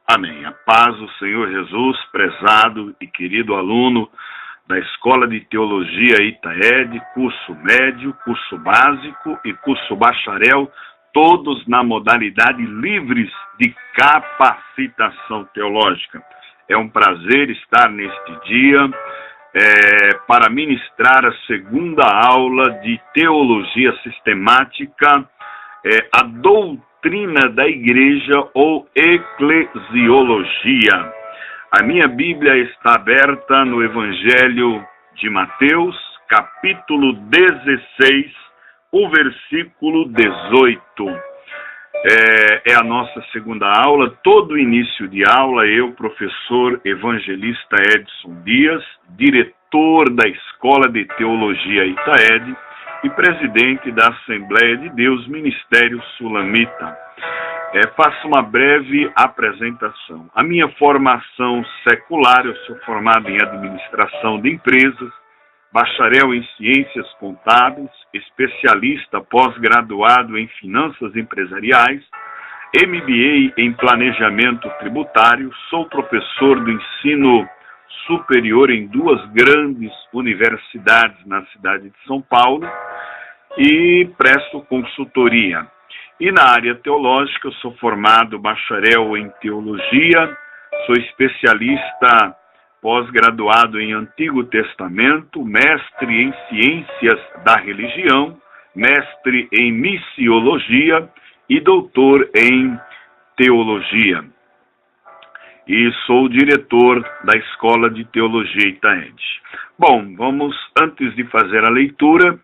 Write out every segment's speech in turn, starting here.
Amém. A paz do Senhor Jesus, prezado e querido aluno da Escola de Teologia Itaed, curso médio, curso básico e curso bacharel, todos na modalidade livres de capacitação teológica. É um prazer estar neste dia para ministrar a segunda aula de Teologia Sistemática, a doutrina da igreja ou eclesiologia. A minha Bíblia está aberta no Evangelho de Mateus, capítulo 16, o versículo 18. É a nossa segunda aula. Todo início de aula, eu, professor evangelista Edson Dias, diretor da Escola de Teologia Itaed e presidente da Assembleia de Deus Ministério Sulamita. Faço uma breve apresentação. A minha formação secular, eu sou formado em administração de empresas, bacharel em ciências contábeis, especialista pós-graduado em finanças empresariais, MBA em planejamento tributário, sou professor do ensino superior em duas grandes universidades na cidade de São Paulo e presto consultoria. E na área teológica, eu sou formado bacharel em teologia, sou especialista pós-graduado em Antigo Testamento, mestre em ciências da religião, mestre em missiologia e doutor em teologia. E sou diretor da Escola de Teologia Itaed. Bom, vamos, antes de fazer a leitura,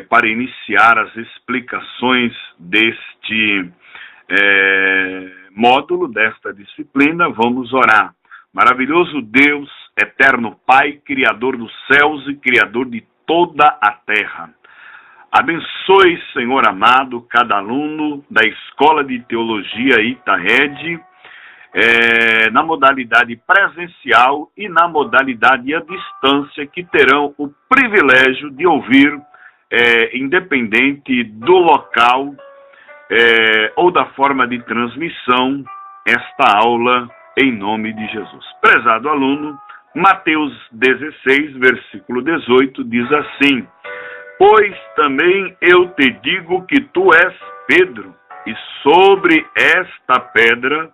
para iniciar as explicações deste módulo, desta disciplina, vamos orar. Maravilhoso Deus, eterno Pai, Criador dos céus e Criador de toda a terra. Abençoe, Senhor amado, cada aluno da Escola de Teologia Itaed, na modalidade presencial e na modalidade à distância, que terão o privilégio de ouvir, independente do local ou da forma de transmissão, esta aula em nome de Jesus. Prezado aluno, Mateus 16, versículo 18, diz assim: Pois também eu te digo que tu és Pedro, e sobre esta pedra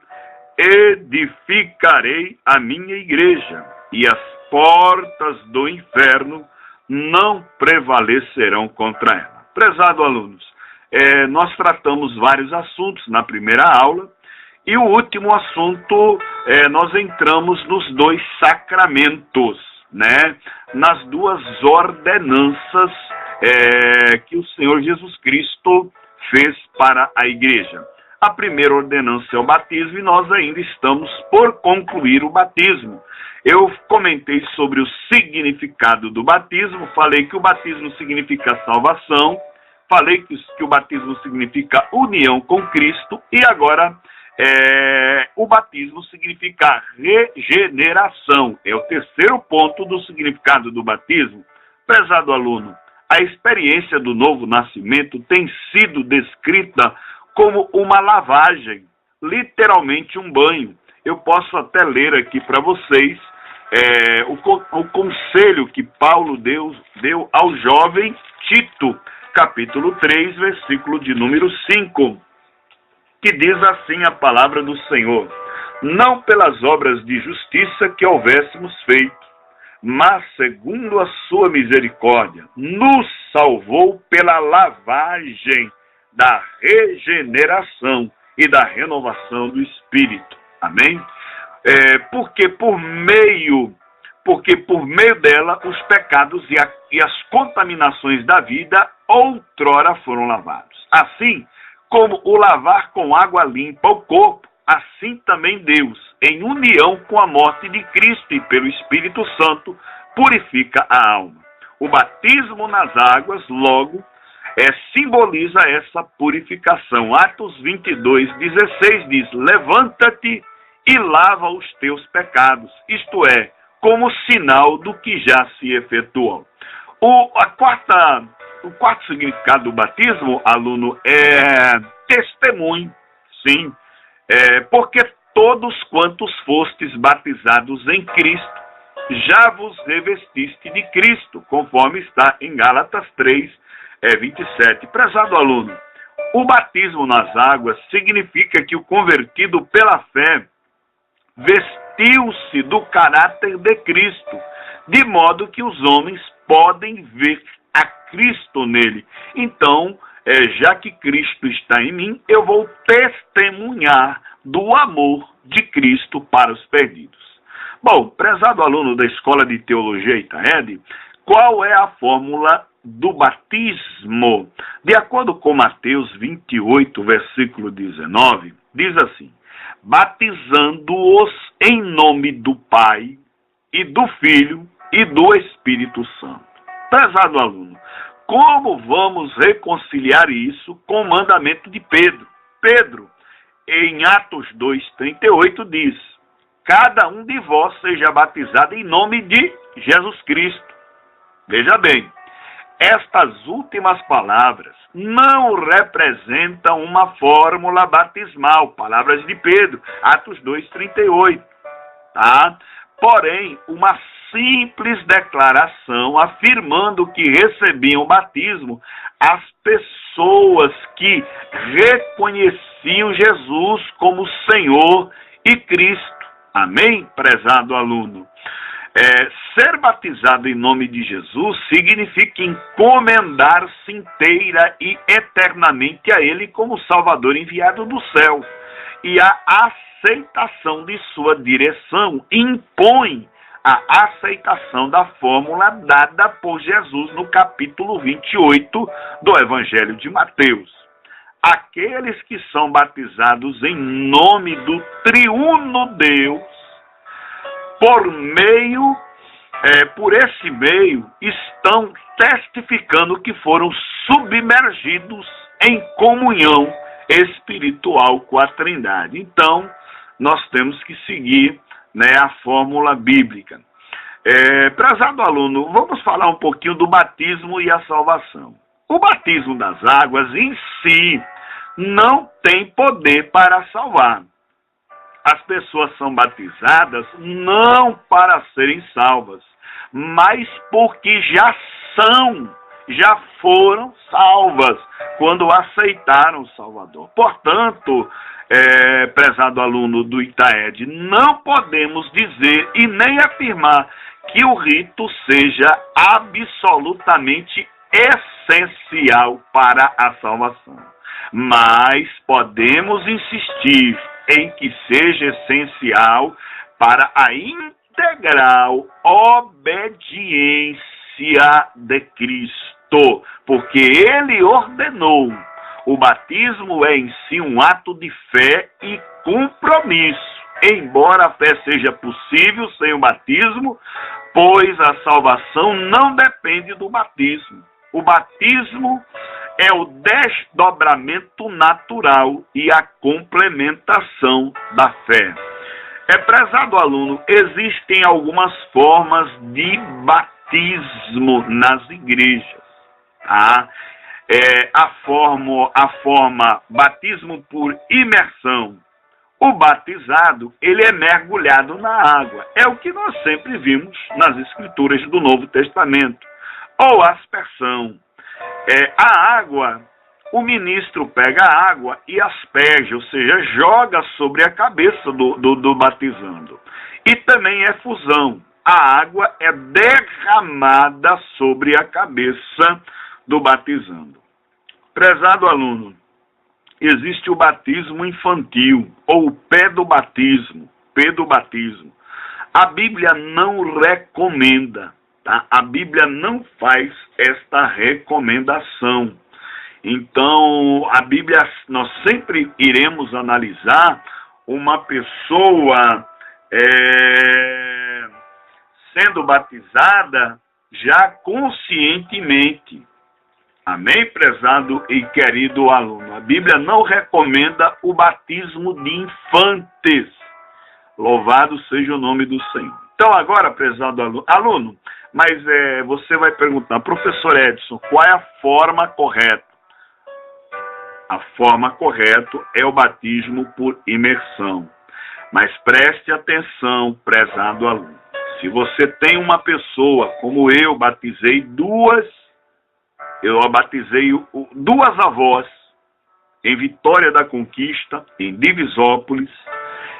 edificarei a minha igreja, e as portas do inferno não prevalecerão contra ela. Prezado alunos, nós tratamos vários assuntos na primeira aula, e o último assunto, nós entramos nos dois sacramentos, né? Nas duas ordenanças que o Senhor Jesus Cristo fez para a igreja. A primeira ordenança é o batismo e nós ainda estamos por concluir o batismo. Eu comentei sobre o significado do batismo, falei que o batismo significa salvação, falei que o batismo significa união com Cristo e agora o batismo significa regeneração. É o terceiro ponto do significado do batismo. Prezado aluno, a experiência do novo nascimento tem sido descrita como uma lavagem, literalmente um banho. Eu posso até ler aqui para vocês o conselho que Paulo deu ao jovem Tito, capítulo 3, versículo de número 5, que diz assim a palavra do Senhor: Não pelas obras de justiça que houvéssemos feito, mas segundo a sua misericórdia, nos salvou pela lavagem da regeneração e da renovação do Espírito. Amém? Porque por meio dela os pecados e as contaminações da vida outrora foram lavados. Assim como o lavar com água limpa o corpo, assim também Deus, em união com a morte de Cristo e pelo Espírito Santo, purifica a alma. O batismo nas águas, logo, simboliza essa purificação. Atos 22:16 diz: Levanta-te e lava os teus pecados, isto é, como sinal do que já se efetuou. O quarto significado do batismo, aluno, é testemunho, sim, porque todos quantos fostes batizados em Cristo, já vos revestiste de Cristo, conforme está em Gálatas 3, 27. Prezado aluno, o batismo nas águas significa que o convertido pela fé vestiu-se do caráter de Cristo, de modo que os homens podem ver a Cristo nele. Então, já que Cristo está em mim, eu vou testemunhar do amor de Cristo para os perdidos. Bom, prezado aluno da Escola de Teologia Itaed, qual é a fórmula do batismo? De acordo com Mateus 28, versículo 19, diz assim: batizando-os em nome do Pai e do Filho e do Espírito Santo. Prezado aluno, como vamos reconciliar isso com o mandamento de Pedro? Pedro, em Atos 2,38, diz: cada um de vós seja batizado em nome de Jesus Cristo. Veja bem, estas últimas palavras não representam uma fórmula batismal, palavras de Pedro, Atos 2,38, tá? Porém, uma simples declaração afirmando que recebiam o batismo as pessoas que reconheciam Jesus como Senhor e Cristo. Amém, prezado aluno? Ser batizado em nome de Jesus significa encomendar-se inteira e eternamente a Ele como Salvador enviado do céu. E a aceitação de sua direção impõe a aceitação da fórmula dada por Jesus no capítulo 28 do Evangelho de Mateus. Aqueles que são batizados em nome do triuno Deus, por esse meio, estão testificando que foram submergidos em comunhão espiritual com a Trindade. Então, nós temos que seguir, a fórmula bíblica. Prezado aluno, vamos falar um pouquinho do batismo e a salvação. O batismo das águas em si não tem poder para salvar. As pessoas são batizadas não para serem salvas, mas porque já foram salvas quando aceitaram o Salvador. Portanto, prezado aluno do Itaed, não podemos dizer e nem afirmar que o rito seja absolutamente essencial para a salvação. Mas podemos insistir em que seja essencial para a integral obediência de Cristo, porque Ele ordenou. O batismo é em si um ato de fé e compromisso, embora a fé seja possível sem o batismo, pois a salvação não depende do batismo. O batismo é o desdobramento natural e a complementação da fé. Prezado aluno, existem algumas formas de batismo nas igrejas. Tá? A forma batismo por imersão. O batizado, ele é mergulhado na água. É o que nós sempre vimos nas escrituras do Novo Testamento. Ou aspersão. A água, o ministro pega a água e asperge, ou seja, joga sobre a cabeça do batizando. E também é fusão. A água é derramada sobre a cabeça do batizando. Prezado aluno, existe o batismo infantil, ou pedobatismo. A Bíblia não recomenda. Tá? A Bíblia não faz esta recomendação. Então, a Bíblia, nós sempre iremos analisar uma pessoa sendo batizada já conscientemente. Amém, prezado e querido aluno? A Bíblia não recomenda o batismo de infantes. Louvado seja o nome do Senhor. Então, agora, prezado aluno, mas você vai perguntar, professor Edson, qual é a forma correta? A forma correta é o batismo por imersão. Mas preste atenção, prezado aluno. Se você tem uma pessoa, como eu batizei duas avós em Vitória da Conquista, em Divisópolis,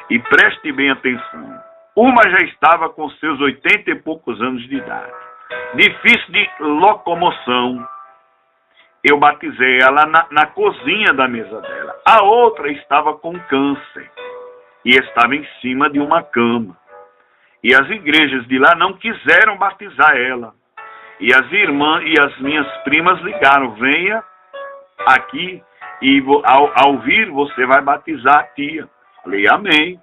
e preste bem atenção. Uma já estava com seus 80 e poucos anos de idade, difícil de locomoção. Eu batizei ela na cozinha da mesa dela. A outra estava com câncer e estava em cima de uma cama. E as igrejas de lá não quiseram batizar ela. E as irmãs e as minhas primas ligaram: venha aqui e ao vir você vai batizar a tia. Falei: amém.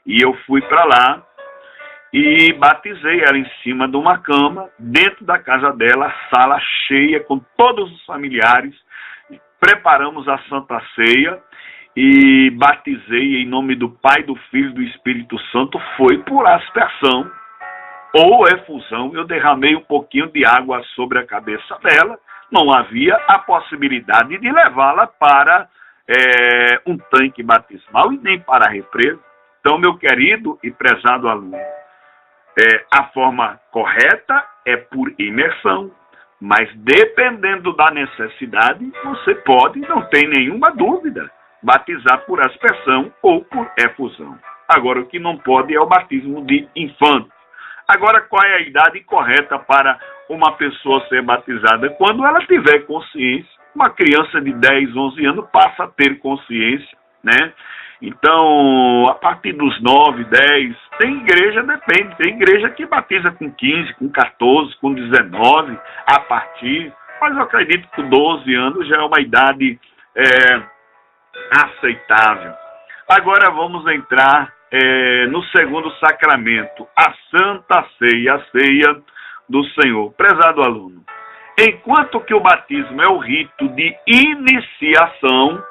E eu fui para lá e batizei ela em cima de uma cama, dentro da casa dela, a sala cheia com todos os familiares. Preparamos a Santa Ceia e batizei em nome do Pai, do Filho e do Espírito Santo. Foi por aspersão ou efusão. Eu derramei um pouquinho de água sobre a cabeça dela. Não havia a possibilidade de levá-la para um tanque batismal e nem para a represa. Então, meu querido e prezado aluno, a forma correta é por imersão, mas dependendo da necessidade, você pode, não tem nenhuma dúvida, batizar por aspersão ou por efusão. Agora, o que não pode é o batismo de infante. Agora, qual é a idade correta para uma pessoa ser batizada? Quando ela tiver consciência. Uma criança de 10, 11 anos passa a ter consciência, né? Então, a partir dos 9, 10, tem igreja, depende, tem igreja que batiza com 15, com 14, com 19, a partir, mas eu acredito que com 12 anos já é uma idade aceitável. Agora vamos entrar no segundo sacramento, a Santa Ceia, a ceia do Senhor. Prezado aluno, enquanto que o batismo é o rito de iniciação,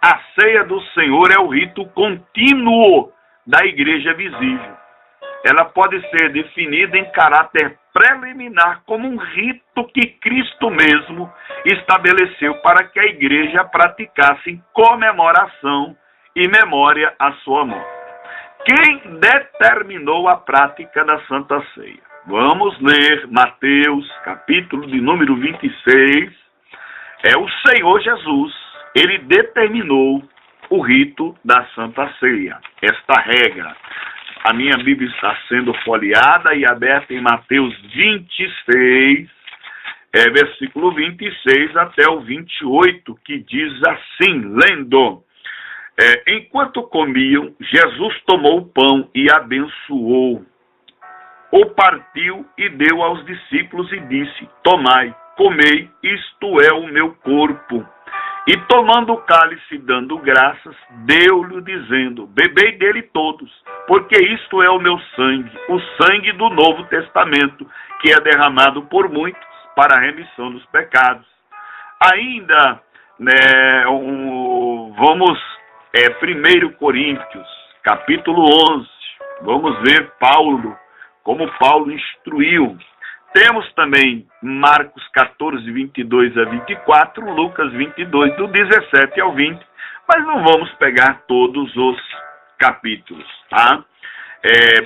a ceia do Senhor é o rito contínuo da igreja visível. Ela pode ser definida em caráter preliminar como um rito que Cristo mesmo estabeleceu para que a igreja praticasse em comemoração e memória à sua morte. Quem determinou a prática da Santa Ceia? Vamos ler Mateus, capítulo de número 26. É o Senhor Jesus. Ele determinou o rito da Santa Ceia, esta regra. A minha Bíblia está sendo folheada e aberta em Mateus 26, versículo 26 até o 28, que diz assim, lendo: enquanto comiam, Jesus tomou o pão e abençoou, o partiu e deu aos discípulos e disse: tomai, comei, isto é o meu corpo. E tomando o cálice e dando graças, deu-lhe dizendo: bebei dele todos, porque isto é o meu sangue, o sangue do Novo Testamento, que é derramado por muitos para a remissão dos pecados. Ainda, vamos, 1 Coríntios, capítulo 11, vamos ver Paulo, como Paulo instruiu. Temos também Marcos 14, 22 a 24, Lucas 22, do 17 ao 20, mas não vamos pegar todos os capítulos, tá?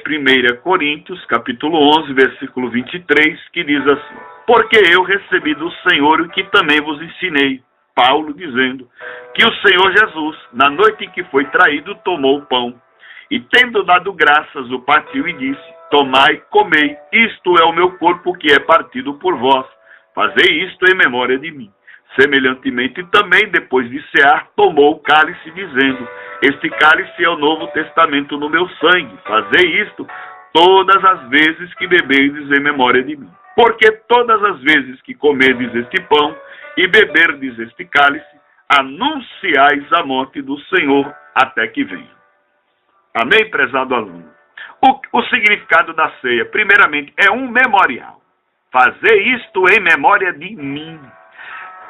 1 Coríntios, capítulo 11, versículo 23, que diz assim: porque eu recebi do Senhor o que também vos ensinei, Paulo dizendo, que o Senhor Jesus, na noite em que foi traído, tomou o pão, e tendo dado graças, o partiu e disse: tomai, comei, isto é o meu corpo que é partido por vós. Fazei isto em memória de mim. Semelhantemente também, depois de cear, tomou o cálice, dizendo: este cálice é o Novo Testamento no meu sangue. Fazei isto todas as vezes que beberdes em memória de mim. Porque todas as vezes que comerdes este pão e beberdes este cálice, anunciais a morte do Senhor até que venha. Amém, prezado aluno? O significado da ceia, primeiramente, é um memorial. Fazer isto em memória de mim.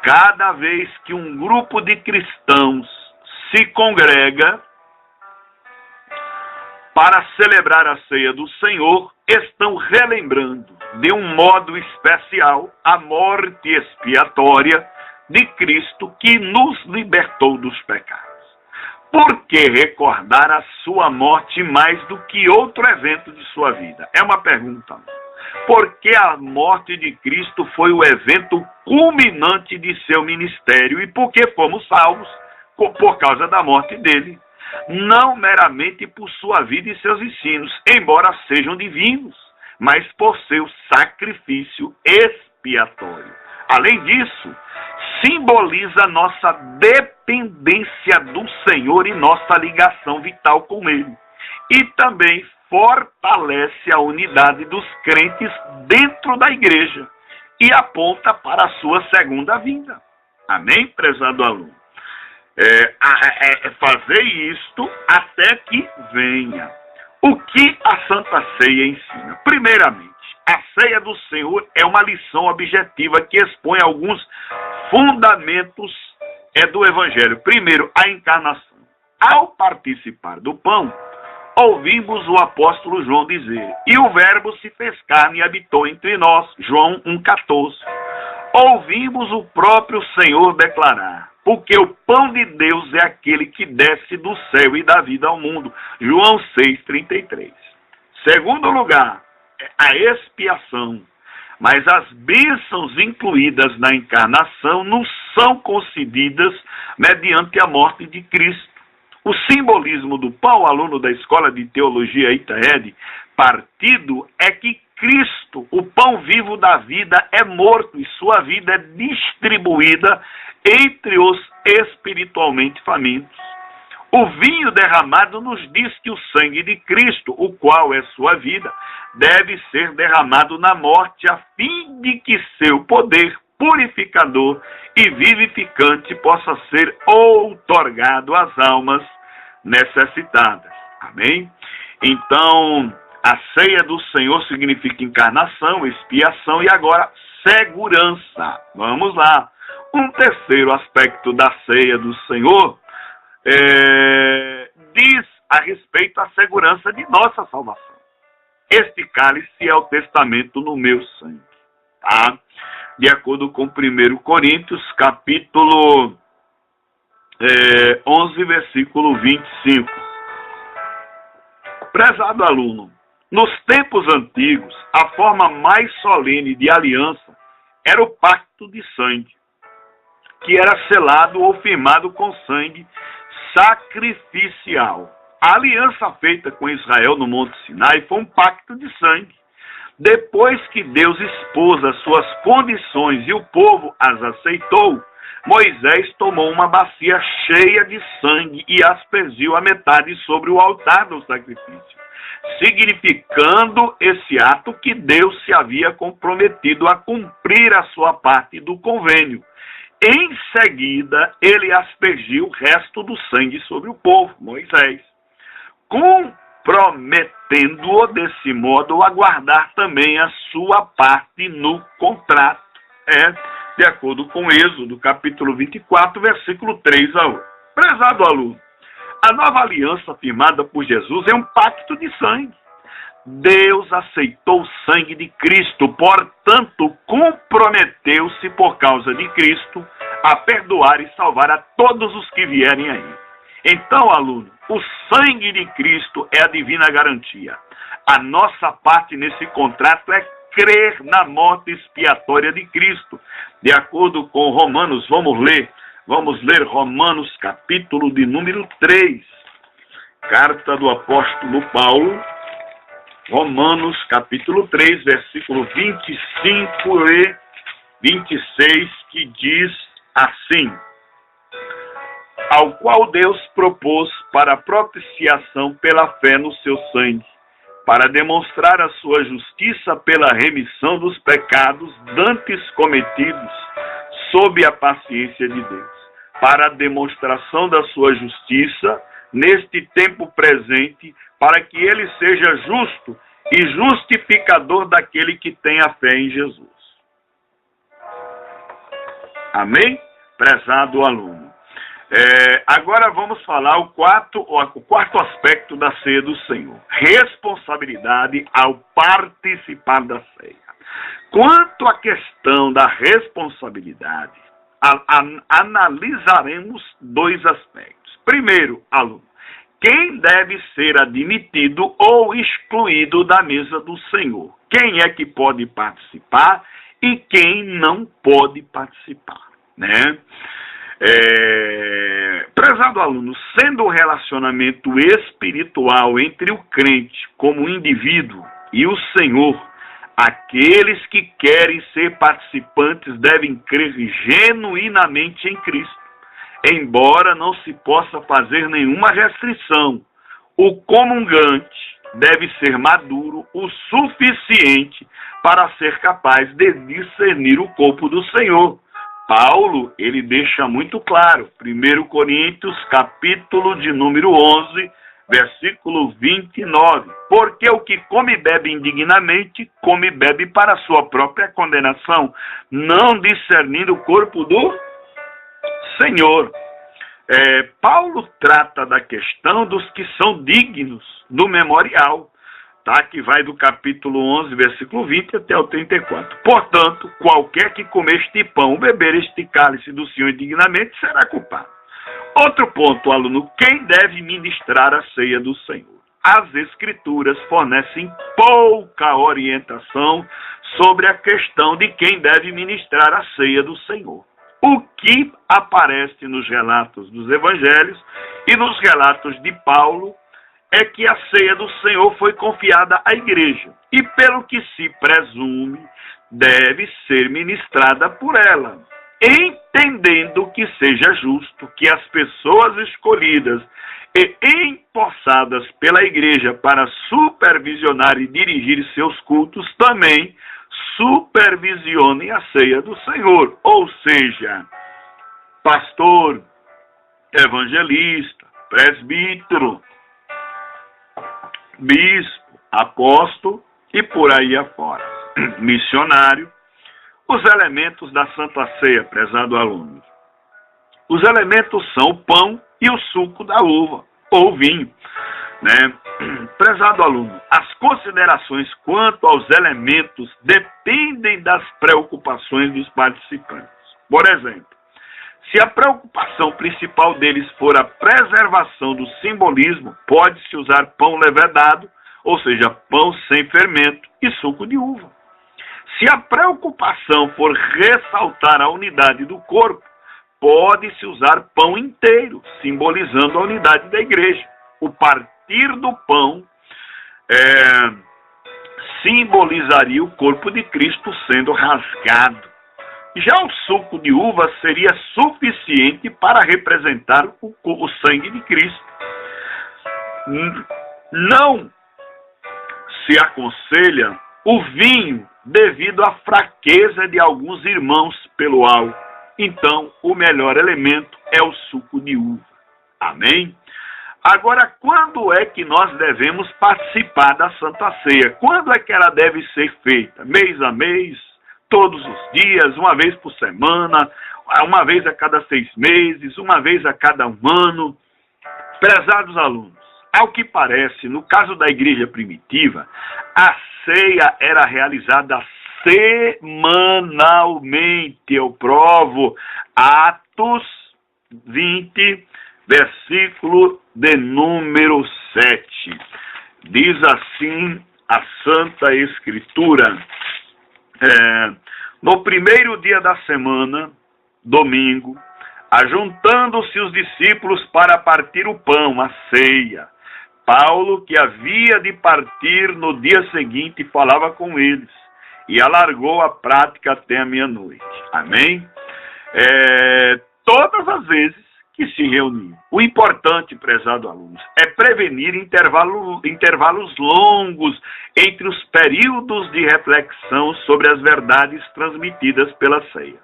Cada vez que um grupo de cristãos se congrega para celebrar a ceia do Senhor, estão relembrando de um modo especial a morte expiatória de Cristo que nos libertou dos pecados. Por que recordar a sua morte mais do que outro evento de sua vida? É uma pergunta. Porque a morte de Cristo foi o evento culminante de seu ministério e porque fomos salvos por causa da morte dele. Não meramente por sua vida e seus ensinos, embora sejam divinos, mas por seu sacrifício expiatório. Além disso, simboliza nossa dependência do Senhor e nossa ligação vital com Ele. E também fortalece a unidade dos crentes dentro da igreja e aponta para a sua segunda vinda. Amém, prezado aluno? Fazer isto até que venha. O que a Santa Ceia ensina? Primeiramente, a ceia do Senhor é uma lição objetiva que expõe alguns fundamentos do Evangelho. Primeiro, a encarnação. Ao participar do pão, ouvimos o apóstolo João dizer: e o verbo se fez carne e habitou entre nós. João 1,14. Ouvimos o próprio Senhor declarar: porque o pão de Deus é aquele que desce do céu e dá vida ao mundo. João 6,33. Segundo lugar, a expiação. Mas as bênçãos incluídas na encarnação nos são concedidas mediante a morte de Cristo. O simbolismo do pão, aluno da Escola de Teologia Itaed, partido, é que Cristo, o pão vivo da vida, é morto e sua vida é distribuída entre os espiritualmente famintos. O vinho derramado nos diz que o sangue de Cristo, o qual é sua vida, deve ser derramado na morte a fim de que seu poder purificador e vivificante possa ser outorgado às almas necessitadas. Amém? Então, a ceia do Senhor significa encarnação, expiação e agora segurança. Vamos lá. Um terceiro aspecto da ceia do Senhor diz a respeito da segurança de nossa salvação. Este cálice é o testamento no meu sangue. Tá? De acordo com 1 Coríntios, capítulo 11, versículo 25. Prezado aluno, nos tempos antigos, a forma mais solene de aliança era o pacto de sangue, que era selado ou firmado com sangue sacrificial. A aliança feita com Israel no Monte Sinai foi um pacto de sangue. Depois que Deus expôs as suas condições e o povo as aceitou, Moisés tomou uma bacia cheia de sangue e aspergiu a metade sobre o altar do sacrifício, significando esse ato que Deus se havia comprometido a cumprir a sua parte do convênio. Em seguida, ele aspergiu o resto do sangue sobre o povo, Moisés, comprometendo-o desse modo a guardar também a sua parte no contrato. De acordo com Êxodo, capítulo 24, versículo 3 a 8. Prezado aluno, a nova aliança firmada por Jesus é um pacto de sangue. Deus aceitou o sangue de Cristo, portanto, comprometeu-se por causa de Cristo a perdoar e salvar a todos os que vierem aí. Então, aluno, o sangue de Cristo é a divina garantia. A nossa parte nesse contrato é crer na morte expiatória de Cristo. De acordo com Romanos, vamos ler Romanos, capítulo de número 3. Carta do apóstolo Paulo, Romanos, capítulo 3, versículo 25 e 26, que diz assim: ao qual Deus propôs para a propiciação pela fé no seu sangue, para demonstrar a sua justiça pela remissão dos pecados dantes cometidos sob a paciência de Deus, para a demonstração da sua justiça neste tempo presente, para que ele seja justo e justificador daquele que tem a fé em Jesus. Amém? Prezado aluno. Agora vamos falar o quarto aspecto da ceia do Senhor. Responsabilidade ao participar da ceia. Quanto à questão da responsabilidade, analisaremos dois aspectos. Primeiro, aluno, quem deve ser admitido ou excluído da mesa do Senhor? Quem é que pode participar e quem não pode participar, né? Prezado aluno, sendo o relacionamento espiritual entre o crente como indivíduo e o Senhor, aqueles que querem ser participantes devem crer genuinamente em Cristo, embora não se possa fazer nenhuma restrição. O comungante deve ser maduro o suficiente para ser capaz de discernir o corpo do Senhor. Paulo, ele deixa muito claro, 1 Coríntios, capítulo de número 11, versículo 29. Porque o que come e bebe indignamente, come e bebe para a sua própria condenação, não discernindo o corpo do Senhor. Paulo trata da questão dos que são dignos do memorial, tá? Que vai do capítulo 11, versículo 20 até o 34. Portanto, qualquer que comer este pão ou beber este cálice do Senhor indignamente será culpado. Outro ponto, aluno, quem deve ministrar a ceia do Senhor? As Escrituras fornecem pouca orientação sobre a questão de quem deve ministrar a ceia do Senhor. O que aparece nos relatos dos evangelhos e nos relatos de Paulo é que a ceia do Senhor foi confiada à igreja e, pelo que se presume, deve ser ministrada por ela, entendendo que seja justo que as pessoas escolhidas e empossadas pela igreja para supervisionar e dirigir seus cultos também supervisionem a ceia do Senhor, ou seja, pastor, evangelista, presbítero, bispo, apóstolo e por aí afora, missionário. Os elementos da Santa Ceia, prezado aluno. Os elementos são o pão e o suco da uva, ou vinho, né? Prezado aluno, as considerações quanto aos elementos dependem das preocupações dos participantes. Por exemplo, se a preocupação principal deles for a preservação do simbolismo, pode-se usar pão levedado, ou seja, pão sem fermento e suco de uva. Se a preocupação for ressaltar a unidade do corpo, pode-se usar pão inteiro, simbolizando a unidade da igreja. O partir do pão simbolizaria o corpo de Cristo sendo rasgado. Já o suco de uva seria suficiente para representar o sangue de Cristo. Não se aconselha o vinho devido à fraqueza de alguns irmãos pelo álcool. Então, o melhor elemento é o suco de uva. Amém? Agora, quando é que nós devemos participar da Santa Ceia? Quando é que ela deve ser feita? Mês a mês? Todos os dias? Uma vez por semana? Uma vez a cada 6 meses? Uma vez a cada 1 ano? Prezados alunos, ao que parece, no caso da igreja primitiva, a ceia era realizada semanalmente. Eu provo Atos 20, versículo de número 7. Diz assim a Santa Escritura: no primeiro dia da semana, domingo, ajuntando-se os discípulos para partir o pão, a ceia, Paulo, que havia de partir no dia seguinte, falava com eles e alargou a prática até a meia-noite. Amém? Todas as vezes que se reuniam. O importante, prezado alunos, é prevenir intervalos longos entre os períodos de reflexão sobre as verdades transmitidas pela ceia.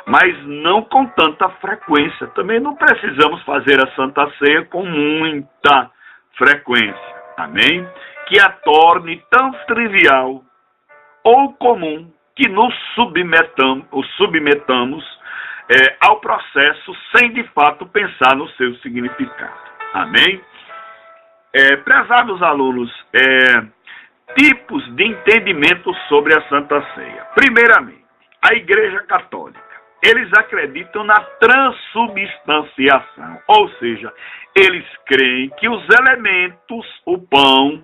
Mas não com tanta frequência. Também não precisamos fazer a Santa Ceia com muita frequência. Amém? Que a torne tão trivial ou comum que nos submetamos ao processo sem de fato pensar no seu significado. Amém? Prezados alunos, tipos de entendimento sobre a Santa Ceia. Primeiramente, a Igreja Católica Eles acreditam na transubstanciação, ou seja, eles creem que os elementos, o pão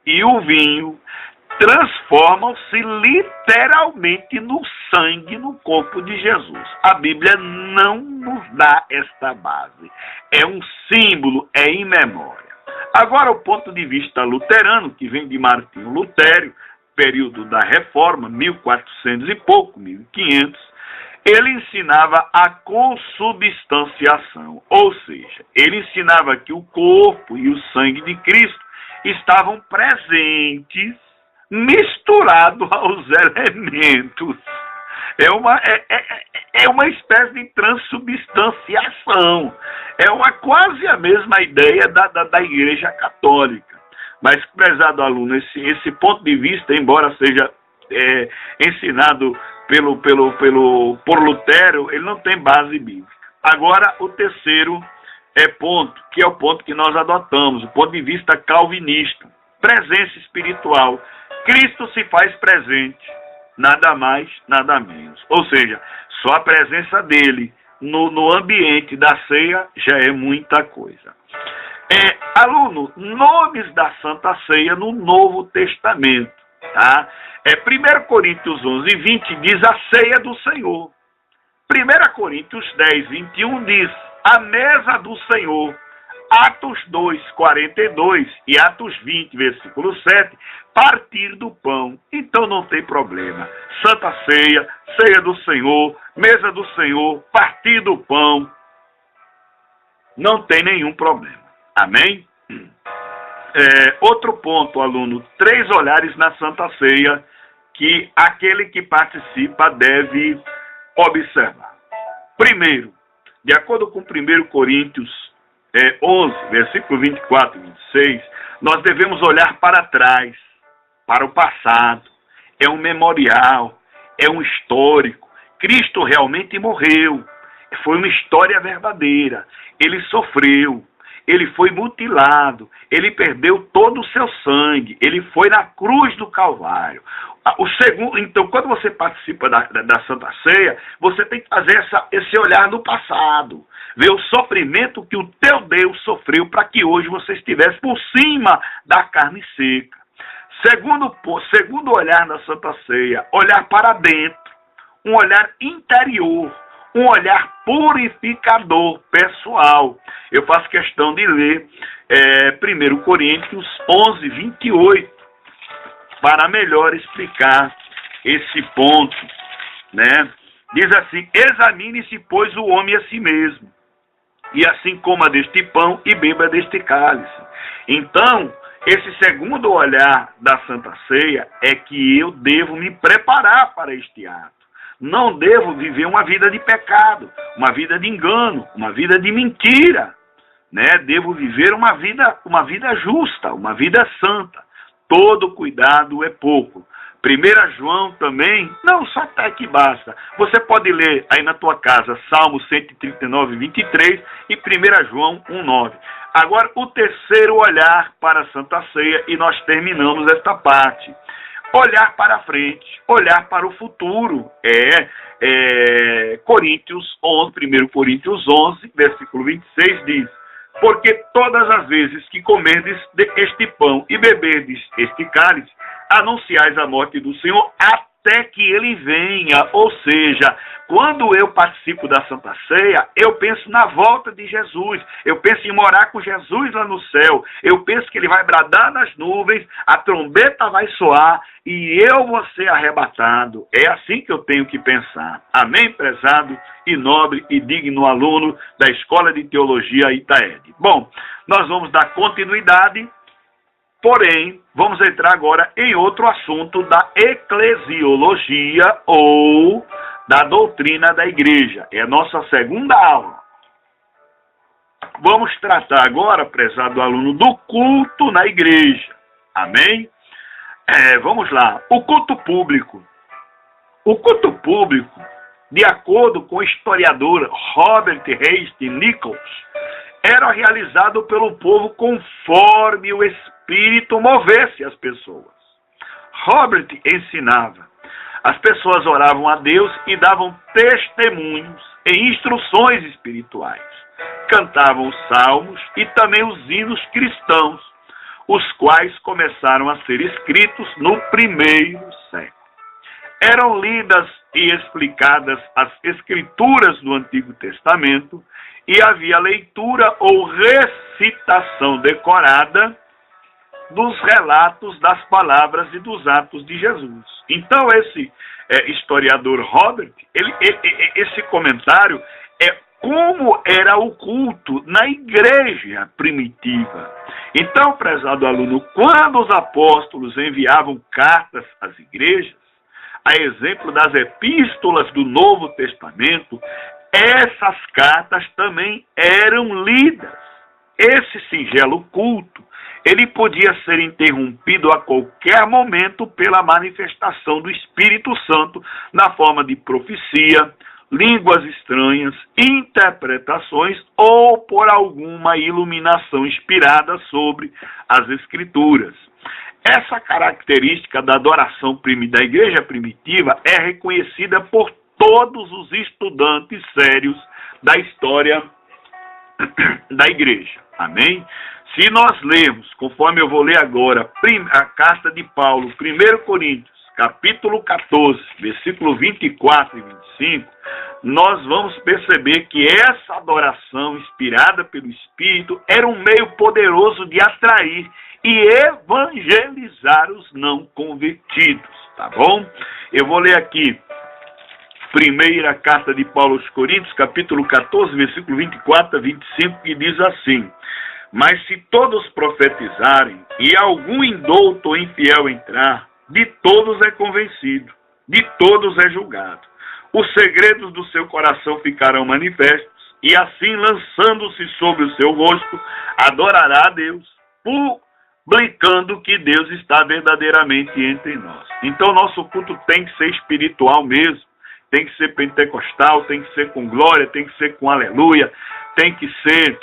e o vinho, transformam-se literalmente no sangue, no corpo de Jesus. A Bíblia não nos dá esta base. É um símbolo, é em memória. Agora, o ponto de vista luterano, que vem de Martinho Lutério, período da Reforma, 1400 e pouco, 1500, ele ensinava a consubstanciação, ou seja, ele ensinava que o corpo e o sangue de Cristo estavam presentes, misturados aos elementos. É uma espécie de transubstanciação. É quase a mesma ideia da Igreja Católica. Mas, prezado aluno, esse ponto de vista, embora seja ensinado por Lutero, ele não tem base bíblica. Agora, o terceiro ponto, que é o ponto que nós adotamos, o ponto de vista calvinista. Presença espiritual. Cristo se faz presente, nada mais, nada menos. Ou seja, só a presença dele no ambiente da ceia já é muita coisa. Aluno, nomes da Santa Ceia no Novo Testamento. Tá? 1 Coríntios 11, 20 diz a ceia do Senhor. 1 Coríntios 10, 21 diz a mesa do Senhor. Atos 2, 42 e Atos 20, versículo 7, partir do pão. Então não tem problema. Santa Ceia, ceia do Senhor, mesa do Senhor, partir do pão. Não tem nenhum problema. Amém? Outro ponto, aluno. 3 olhares na Santa Ceia que aquele que participa deve observar. Primeiro, de acordo com 1 Coríntios 11, versículo 24 e 26, nós devemos olhar para trás, para o passado. É um memorial, é um histórico. Cristo realmente morreu. Foi uma história verdadeira. Ele sofreu, ele foi mutilado, ele perdeu todo o seu sangue, ele foi na cruz do Calvário. Então, quando você participa da Santa Ceia, você tem que fazer esse olhar no passado, ver o sofrimento que o teu Deus sofreu para que hoje você estivesse por cima da carne seca. Segundo olhar na Santa Ceia, olhar para dentro, um olhar interior, um olhar purificador pessoal. Eu faço questão de ler 1 Coríntios 11, 28, para melhor explicar esse ponto, né? Diz assim: examine-se, pois, o homem a si mesmo, e assim coma deste pão e beba deste cálice. Então, esse segundo olhar da Santa Ceia é que eu devo me preparar para este ato. Não devo viver uma vida de pecado, uma vida de engano, uma vida de mentira, né? Devo viver uma vida justa, uma vida santa. Todo cuidado é pouco. 1 João também, não, só até que basta. Você pode ler aí na tua casa Salmo 139, 23 e 1 João 1, 9. Agora, o terceiro olhar para a Santa Ceia, e nós terminamos esta parte. Olhar para frente, olhar para o futuro. 1 Coríntios 11, versículo 26 diz: porque todas as vezes que comerdes este pão e beberdes este cálice, anunciais a morte do Senhor até que ele venha. Ou seja, quando eu participo da Santa Ceia, eu penso na volta de Jesus, eu penso em morar com Jesus lá no céu, eu penso que ele vai bradar nas nuvens, a trombeta vai soar e eu vou ser arrebatado. É assim que eu tenho que pensar. Amém, prezado e nobre e digno aluno da Escola de Teologia Itaede. Bom, nós vamos dar continuidade. Porém, vamos entrar agora em outro assunto da eclesiologia ou da doutrina da igreja. É a nossa segunda aula. Vamos tratar agora, prezado aluno, do culto na igreja. Amém? Vamos lá. O culto público. O culto público, de acordo com o historiador Robert Hastings Nichols, era realizado pelo povo conforme o Espírito movesse as pessoas. Robert ensinava: As pessoas oravam a Deus e davam testemunhos e instruções espirituais. Cantavam os salmos e também os hinos cristãos, os quais começaram a ser escritos no primeiro século. Eram lidas e explicadas as escrituras do Antigo Testamento e havia leitura ou recitação decorada dos relatos das palavras e dos atos de Jesus. Então esse historiador Robert, esse comentário é como era o culto na igreja primitiva. Então, prezado aluno, quando os apóstolos enviavam cartas às igrejas, a exemplo das epístolas do Novo Testamento, essas cartas também eram lidas. Esse singelo culto, ele podia ser interrompido a qualquer momento pela manifestação do Espírito Santo na forma de profecia, línguas estranhas, interpretações ou por alguma iluminação inspirada sobre as Escrituras. Essa característica da adoração da igreja primitiva é reconhecida por todos os estudantes sérios da história da igreja. Amém? Se nós lermos, conforme eu vou ler agora, a carta de Paulo, 1 Coríntios, capítulo 14, versículo 24 e 25, nós vamos perceber que essa adoração inspirada pelo Espírito era um meio poderoso de atrair e evangelizar os não convertidos, tá bom? Eu vou ler aqui, primeira carta de Paulo aos Coríntios, capítulo 14, versículo 24 a 25, que diz assim: mas se todos profetizarem e algum indouto ou infiel entrar, de todos é convencido, de todos é julgado. Os segredos do seu coração ficarão manifestos, e assim, lançando-se sobre o seu rosto, adorará a Deus, publicando que Deus está verdadeiramente entre nós. Então, nosso culto tem que ser espiritual mesmo, tem que ser pentecostal, tem que ser com glória, tem que ser com aleluia, tem que ser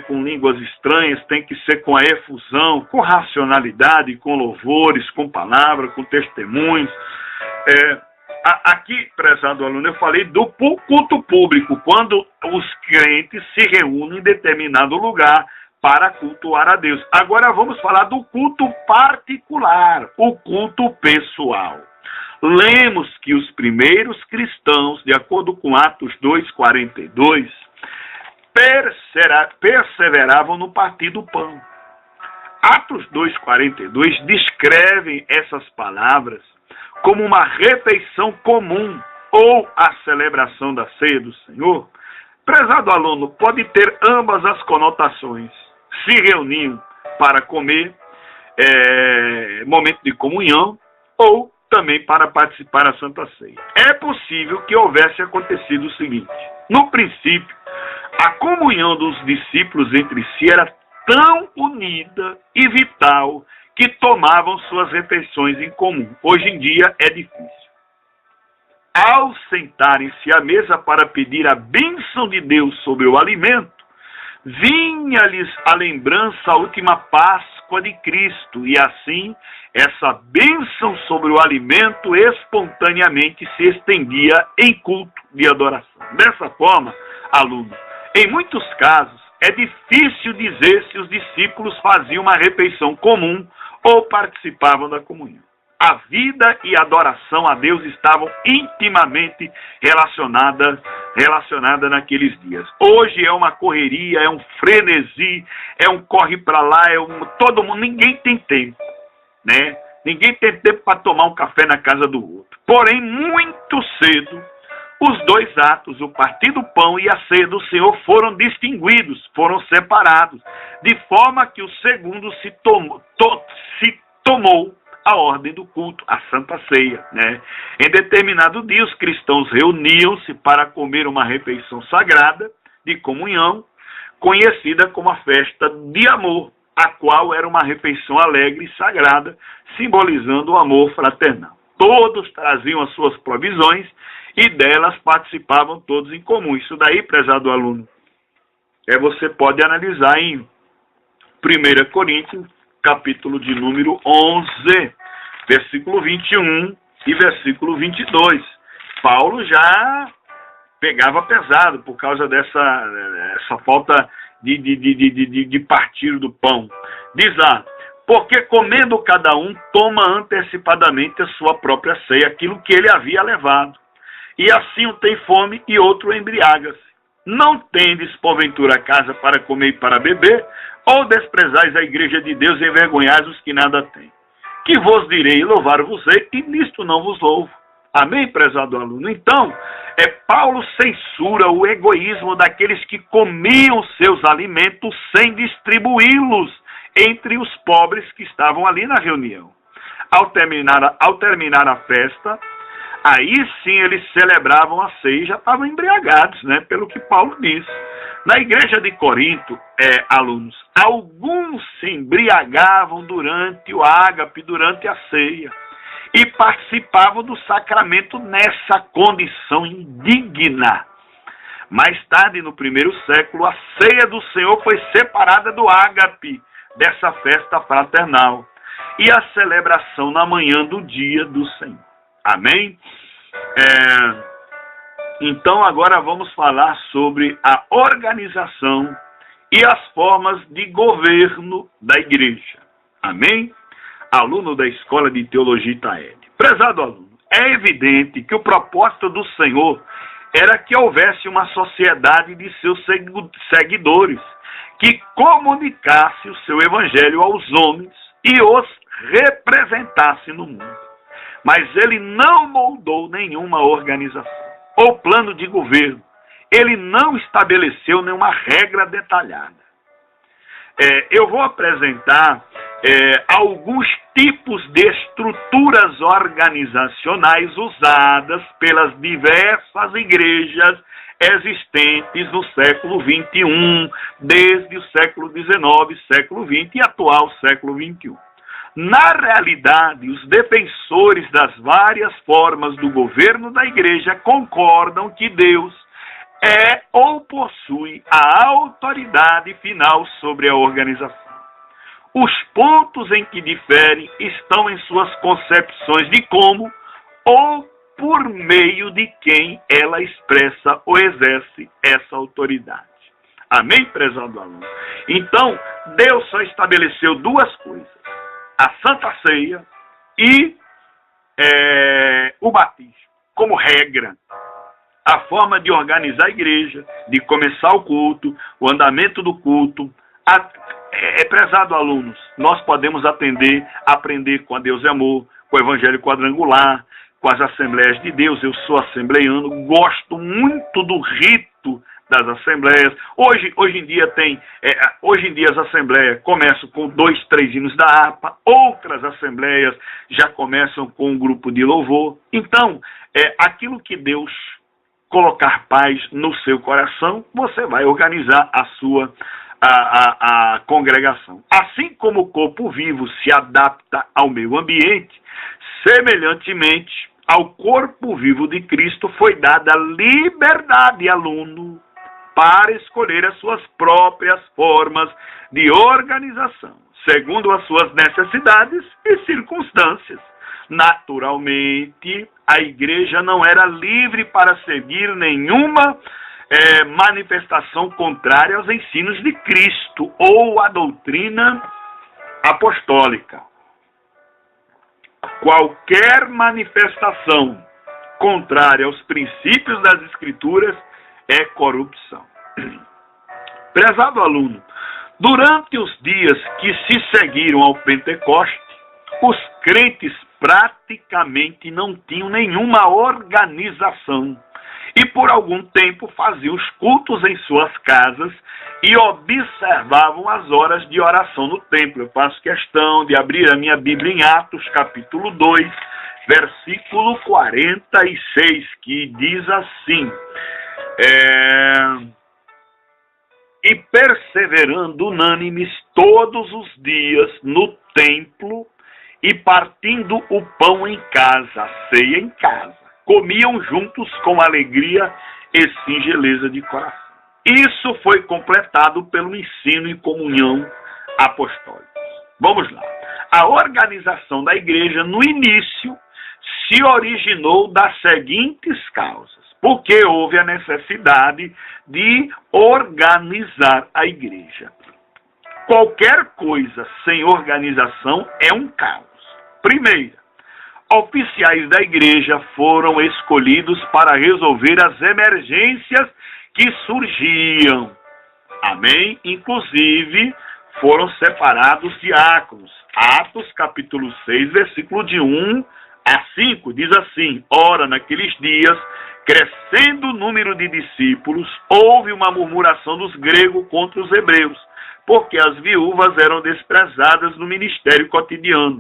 com línguas estranhas, tem que ser com a efusão, com racionalidade, com louvores, com palavra, com testemunhos. Aqui, prezado aluno, eu falei do culto público, quando os crentes se reúnem em determinado lugar para cultuar a Deus. Agora vamos falar do culto particular, o culto pessoal. Lemos que os primeiros cristãos, de acordo com Atos 2:42, perseveravam no partir do pão. Atos 2:42 descrevem essas palavras como uma refeição comum ou a celebração da ceia do Senhor. Prezado aluno, pode ter ambas as conotações. Se reuniam para comer, momento de comunhão, ou também para participar da Santa Ceia. É possível que houvesse acontecido o seguinte: no princípio, a comunhão dos discípulos entre si era tão unida e vital que tomavam suas refeições em comum. Hoje em dia é difícil. Ao sentarem-se à mesa para pedir a bênção de Deus sobre o alimento, vinha-lhes a lembrança a última Páscoa de Cristo, e assim essa bênção sobre o alimento espontaneamente se estendia em culto de adoração. Dessa forma, aluno, em muitos casos é difícil dizer se os discípulos faziam uma refeição comum ou participavam da comunhão. A vida e a adoração a Deus estavam intimamente relacionadas naqueles dias. Hoje é uma correria, é um frenesi, é um corre para lá, todo mundo, ninguém tem tempo, né? Ninguém tem tempo para tomar um café na casa do outro. Porém, muito cedo, os dois atos, o partir do pão e a ceia do Senhor, foram distinguidos, foram separados, de forma que o segundo se tomou a ordem do culto, a Santa Ceia, né? Em determinado dia, os cristãos reuniam-se para comer uma refeição sagrada de comunhão, conhecida como a festa de amor, a qual era uma refeição alegre e sagrada, simbolizando o amor fraternal. Todos traziam as suas provisões e delas participavam todos em comum. Isso daí, prezado aluno, você pode analisar em 1 Coríntios, capítulo de número 11, versículo 21, e versículo 22. Paulo já pegava pesado por causa dessa falta de partir do pão. Diz lá: porque comendo cada um, toma antecipadamente a sua própria ceia, aquilo que ele havia levado. E assim um tem fome e outro embriaga-se. Não tendes, porventura, casa para comer e para beber, ou desprezais a igreja de Deus e envergonhais os que nada têm? Que vos direi, louvar-vos-ei, e nisto não vos louvo. Amém, prezado aluno? Então, Paulo censura o egoísmo daqueles que comiam seus alimentos sem distribuí-los entre os pobres que estavam ali na reunião. Ao terminar a festa, aí sim eles celebravam a ceia e já estavam embriagados, né? Pelo que Paulo diz. Na igreja de Corinto, alunos, alguns se embriagavam durante o ágape, durante a ceia, e participavam do sacramento nessa condição indigna. Mais tarde, no primeiro século, a ceia do Senhor foi separada do ágape, dessa festa fraternal, e a celebração na manhã do dia do Senhor. Amém? Então agora vamos falar sobre a organização e as formas de governo da igreja. Amém? Aluno da Escola de Teologia Itaed. Prezado aluno, é evidente que o propósito do Senhor era que houvesse uma sociedade de seus seguidores, que comunicasse o seu evangelho aos homens e os representasse no mundo. Mas ele não moldou nenhuma organização ou plano de governo. Ele não estabeleceu nenhuma regra detalhada. Eu vou apresentar alguns tipos de estruturas organizacionais usadas pelas diversas igrejas existentes no século XXI, desde o século XIX, século XX e atual século XXI. Na realidade, os defensores das várias formas do governo da igreja concordam que Deus é ou possui a autoridade final sobre a organização. Os pontos em que diferem estão em suas concepções de como ou por meio de quem ela expressa ou exerce essa autoridade. Amém, prezado aluno? Então, Deus só estabeleceu duas coisas: a Santa Ceia e o batismo, como regra. A forma de organizar a igreja, de começar o culto, o andamento do culto. Prezado alunos, nós podemos aprender com a Deus é Amor, com o Evangelho Quadrangular, com as Assembleias de Deus. Eu sou assembleiano, gosto muito do rito das assembleias. Hoje em dia as assembleias começam com 2, 3 hinos da harpa, outras assembleias já começam com um grupo de louvor. Então, aquilo que Deus colocar paz no seu coração, você vai organizar a sua a congregação. Assim como o corpo vivo se adapta ao meio ambiente, semelhantemente ao corpo vivo de Cristo foi dada liberdade, aluno, para escolher as suas próprias formas de organização, segundo as suas necessidades e circunstâncias. Naturalmente, a igreja não era livre para seguir nenhuma manifestação contrária aos ensinos de Cristo ou à doutrina apostólica. Qualquer manifestação contrária aos princípios das Escrituras é corrupção. Prezado aluno, durante os dias que se seguiram ao Pentecoste, os crentes praticamente não tinham nenhuma organização e por algum tempo faziam os cultos em suas casas e observavam as horas de oração no templo. Eu faço questão de abrir a minha Bíblia em Atos, capítulo 2, versículo 46, que diz assim: e perseverando unânimes todos os dias no templo e partindo o pão em casa, a ceia em casa, comiam juntos com alegria e singeleza de coração. Isso foi completado pelo ensino e comunhão apostólicos. Vamos lá. A organização da igreja, no início, se originou das seguintes causas. Porque houve a necessidade de organizar a igreja. Qualquer coisa sem organização é um caos. Primeiro, oficiais da igreja foram escolhidos para resolver as emergências que surgiam. Amém? Inclusive, foram separados diáconos. Atos, capítulo 6, versículo de 1 a 5, diz assim: ora, naqueles dias, crescendo o número de discípulos, houve uma murmuração dos gregos contra os hebreus, porque as viúvas eram desprezadas no ministério cotidiano.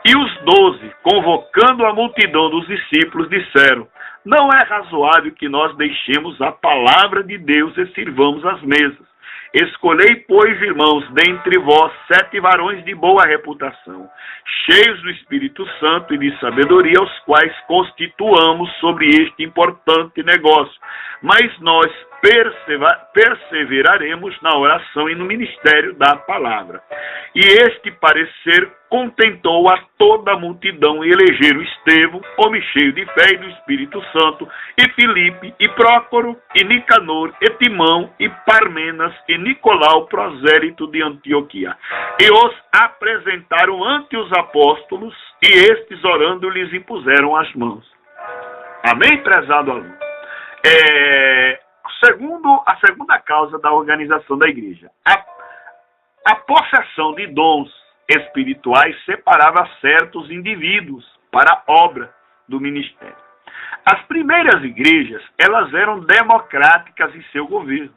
E os 12, convocando a multidão dos discípulos, disseram: não é razoável que nós deixemos a palavra de Deus e sirvamos as mesas. Escolhei, pois, irmãos, dentre vós 7 varões de boa reputação, cheios do Espírito Santo e de sabedoria, os quais constituamos sobre este importante negócio. Mas nós perseveraremos na oração e no ministério da palavra. E este parecer contentou a toda a multidão, e elegeram Estevão, homem cheio de fé e do Espírito Santo, e Filipe, e Prócoro, e Nicanor, e Timão, e Parmenas, e Nicolau, prosélito de Antioquia. E os apresentaram ante os apóstolos, e estes, orando, lhes impuseram as mãos. Amém, prezado aluno? A segunda causa da organização da igreja. A possessão de dons espirituais separava certos indivíduos para a obra do ministério. As primeiras igrejas, elas eram democráticas em seu governo,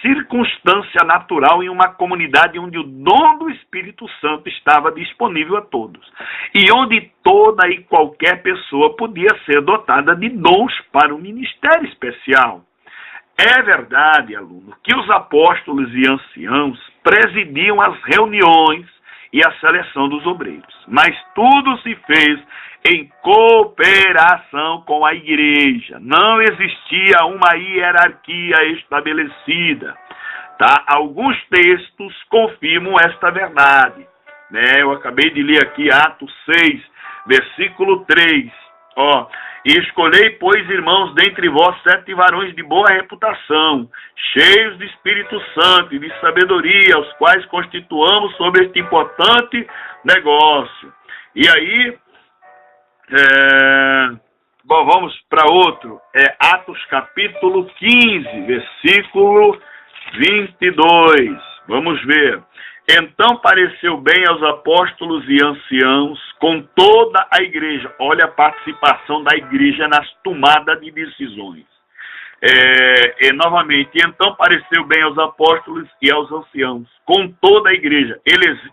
circunstância natural em uma comunidade onde o dom do Espírito Santo estava disponível a todos, e onde toda e qualquer pessoa podia ser dotada de dons para o ministério especial. É verdade, aluno, que os apóstolos e anciãos presidiam as reuniões e a seleção dos obreiros, mas tudo se fez em cooperação com a igreja. Não existia uma hierarquia estabelecida. Tá? Alguns textos confirmam esta verdade. Eu acabei de ler aqui Atos 6, versículo 3. E escolhei, pois, irmãos, dentre vós 7 varões de boa reputação, cheios de Espírito Santo e de sabedoria, os quais constituamos sobre este importante negócio. E aí, vamos para outro. Atos capítulo 15, versículo 22. Vamos ver. Então pareceu bem aos apóstolos e anciãos com toda a igreja. Olha a participação da igreja nas tomadas de decisões. Novamente, então pareceu bem aos apóstolos e aos anciãos, com toda a igreja,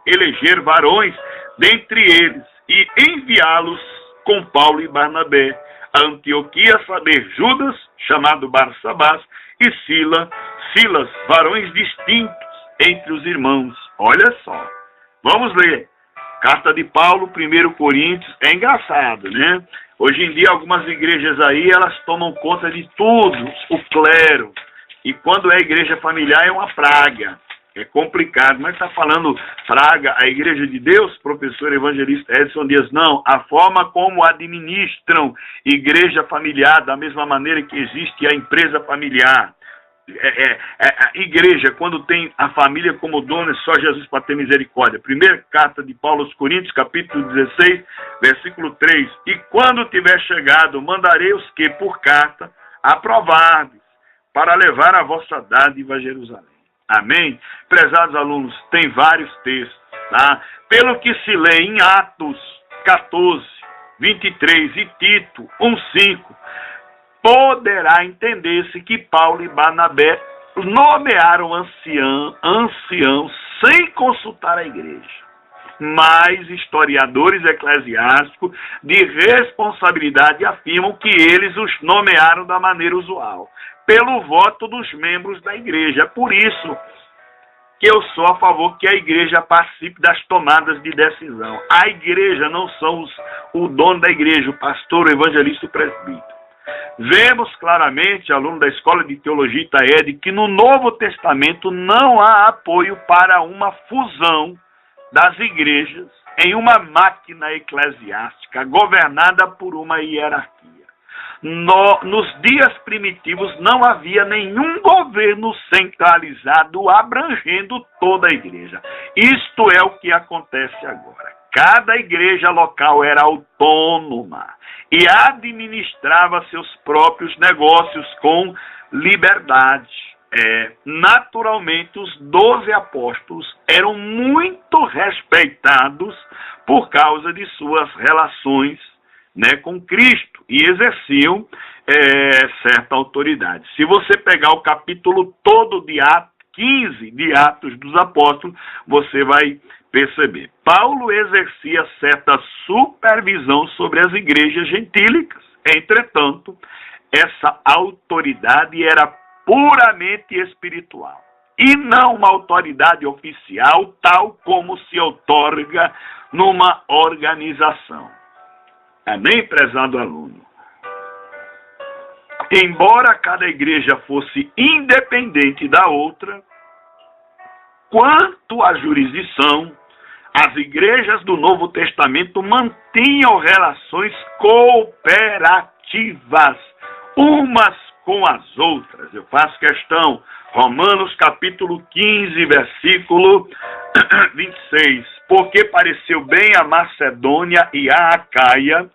eleger varões dentre eles e enviá-los com Paulo e Barnabé a Antioquia, a saber, Judas, chamado Barsabás, e Silas, varões distintos entre os irmãos. Olha só, vamos ler. Carta de Paulo, 1 Coríntios, é engraçado, né? Hoje em dia, algumas igrejas aí, elas tomam conta de tudo, o clero. E quando é igreja familiar, é uma praga. É complicado, mas está falando praga a igreja de Deus, professor evangelista Edson Dias? Não, a forma como administram igreja familiar, da mesma maneira que existe a empresa familiar. A igreja, quando tem a família como dono, é só Jesus para ter misericórdia. Primeira carta de Paulo aos Coríntios, capítulo 16, versículo 3. E quando tiver chegado, mandarei os que por carta aprovados, para levar a vossa dádiva a Jerusalém. Amém? Prezados alunos, tem vários textos, tá? Pelo que se lê em Atos 14, 23 e Tito 1:5, poderá entender-se que Paulo e Barnabé nomearam anciãos sem consultar a igreja. Mas historiadores eclesiásticos de responsabilidade afirmam que eles os nomearam da maneira usual, pelo voto dos membros da igreja. Por isso que eu sou a favor que a igreja participe das tomadas de decisão. A igreja não são o dono da igreja, o pastor, o evangelista, o presbítero. Vemos claramente, aluno da Escola de Teologia Itaede, que no Novo Testamento não há apoio para uma fusão das igrejas em uma máquina eclesiástica governada por uma hierarquia. Nos dias primitivos não havia nenhum governo centralizado abrangendo toda a igreja. Isto é o que acontece agora. Cada igreja local era autônoma e administrava seus próprios negócios com liberdade. Naturalmente, os 12 apóstolos eram muito respeitados por causa de suas relações, com Cristo, e exerciam certa autoridade. Se você pegar o capítulo todo de 15 de Atos dos Apóstolos, você vai perceber. Paulo exercia certa supervisão sobre as igrejas gentílicas. Entretanto, essa autoridade era puramente espiritual e não uma autoridade oficial, tal como se outorga numa organização. Amém, prezado aluno? Embora cada igreja fosse independente da outra, quanto à jurisdição, as igrejas do Novo Testamento mantinham relações cooperativas umas com as outras. Eu faço questão, Romanos capítulo 15, versículo 26. Porque pareceu bem a Macedônia e a Acaia.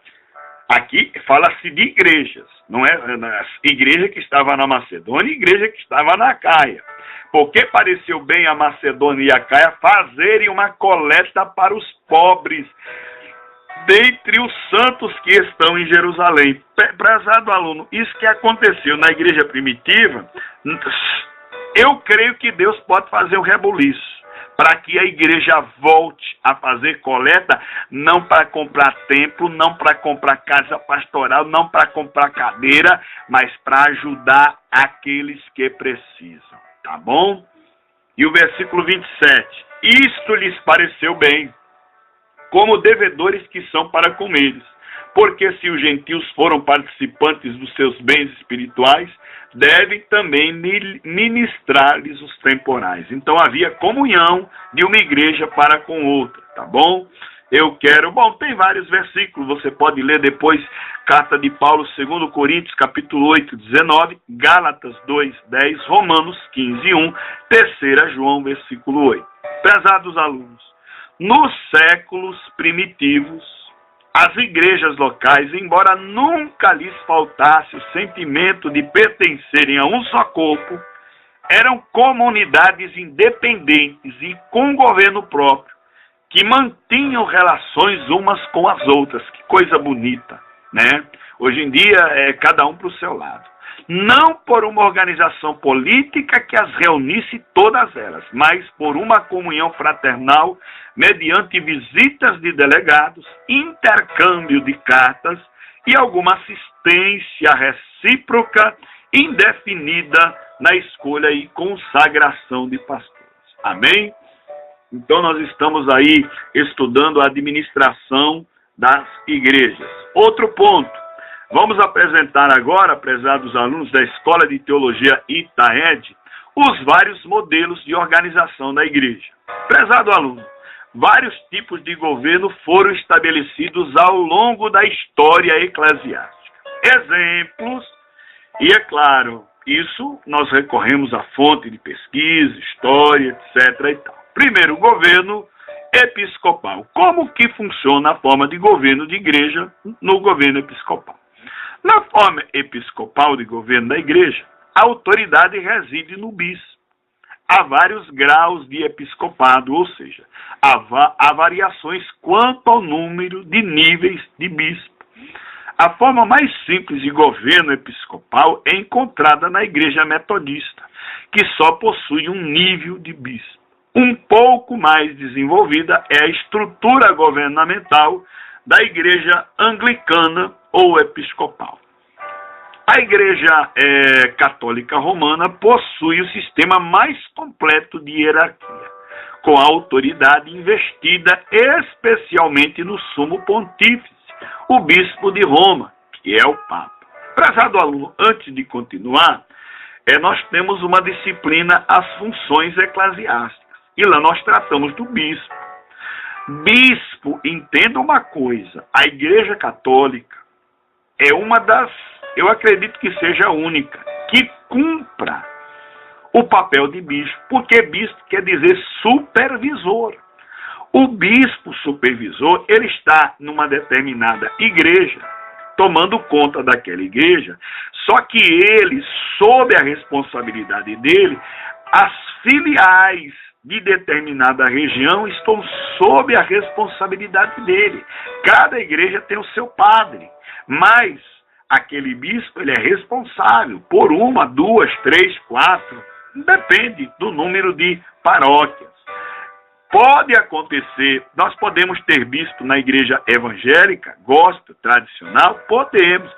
Aqui fala-se de igrejas, não é? A igreja que estava na Macedônia e a igreja que estava na Acaia. Porque pareceu bem a Macedônia e a Acaia fazerem uma coleta para os pobres dentre os santos que estão em Jerusalém. Prezado aluno, isso que aconteceu na igreja primitiva, eu creio que Deus pode fazer um rebuliço para que a igreja volte a fazer coleta, não para comprar templo, não para comprar casa pastoral, não para comprar cadeira, mas para ajudar aqueles que precisam. Tá bom? E o versículo 27. Isto lhes pareceu bem, como devedores que são para com eles. Porque se os gentios foram participantes dos seus bens espirituais, devem também ministrar-lhes os temporais. Então havia comunhão de uma igreja para com outra, tá bom? Tem vários versículos, você pode ler depois, carta de Paulo, 2 Coríntios, capítulo 8, 19, Gálatas 2, 10, Romanos 15, 1, 3 João, versículo 8. Prezados alunos, nos séculos primitivos, as igrejas locais, embora nunca lhes faltasse o sentimento de pertencerem a um só corpo, eram comunidades independentes e com governo próprio, que mantinham relações umas com as outras. Que coisa bonita, né? Hoje em dia é cada um para o seu lado. Não por uma organização política que as reunisse todas elas, mas por uma comunhão fraternal mediante visitas de delegados, intercâmbio de cartas e alguma assistência recíproca indefinida na escolha e consagração de pastores. Amém? Então nós estamos aí estudando a administração das igrejas. Outro ponto. Vamos apresentar agora, prezados alunos da Escola de Teologia Itaed, os vários modelos de organização da igreja. Prezado aluno, vários tipos de governo foram estabelecidos ao longo da história eclesiástica. Exemplos, e é claro, isso nós recorremos à fonte de pesquisa, história, etc. e tal. Primeiro, o governo episcopal. Como que funciona a forma de governo de igreja no governo episcopal? Na forma episcopal de governo da igreja, a autoridade reside no bispo. Há vários graus de episcopado, ou seja, há variações quanto ao número de níveis de bispo. A forma mais simples de governo episcopal é encontrada na igreja metodista, que só possui um nível de bispo. Um pouco mais desenvolvida é a estrutura governamental da igreja anglicana ou episcopal. A igreja católica romana possui o sistema mais completo de hierarquia, com a autoridade investida especialmente no sumo pontífice, o bispo de Roma, que é o Papa. Prezado aluno, antes de continuar, nós temos uma disciplina, as funções eclesiásticas, e lá nós tratamos do bispo. Bispo, entenda uma coisa, a Igreja Católica é uma das, eu acredito que seja a única, que cumpra o papel de bispo, porque bispo quer dizer supervisor. O bispo supervisor, ele está numa determinada igreja, tomando conta daquela igreja, só que ele, sob a responsabilidade dele, as filiais de determinada região estão sob a responsabilidade dele. Cada igreja tem o seu padre, mas aquele bispo ele é responsável por uma, duas, três, quatro, depende do número de paróquias. Pode acontecer, nós podemos ter bispo na igreja evangélica, gospel, tradicional, podemos,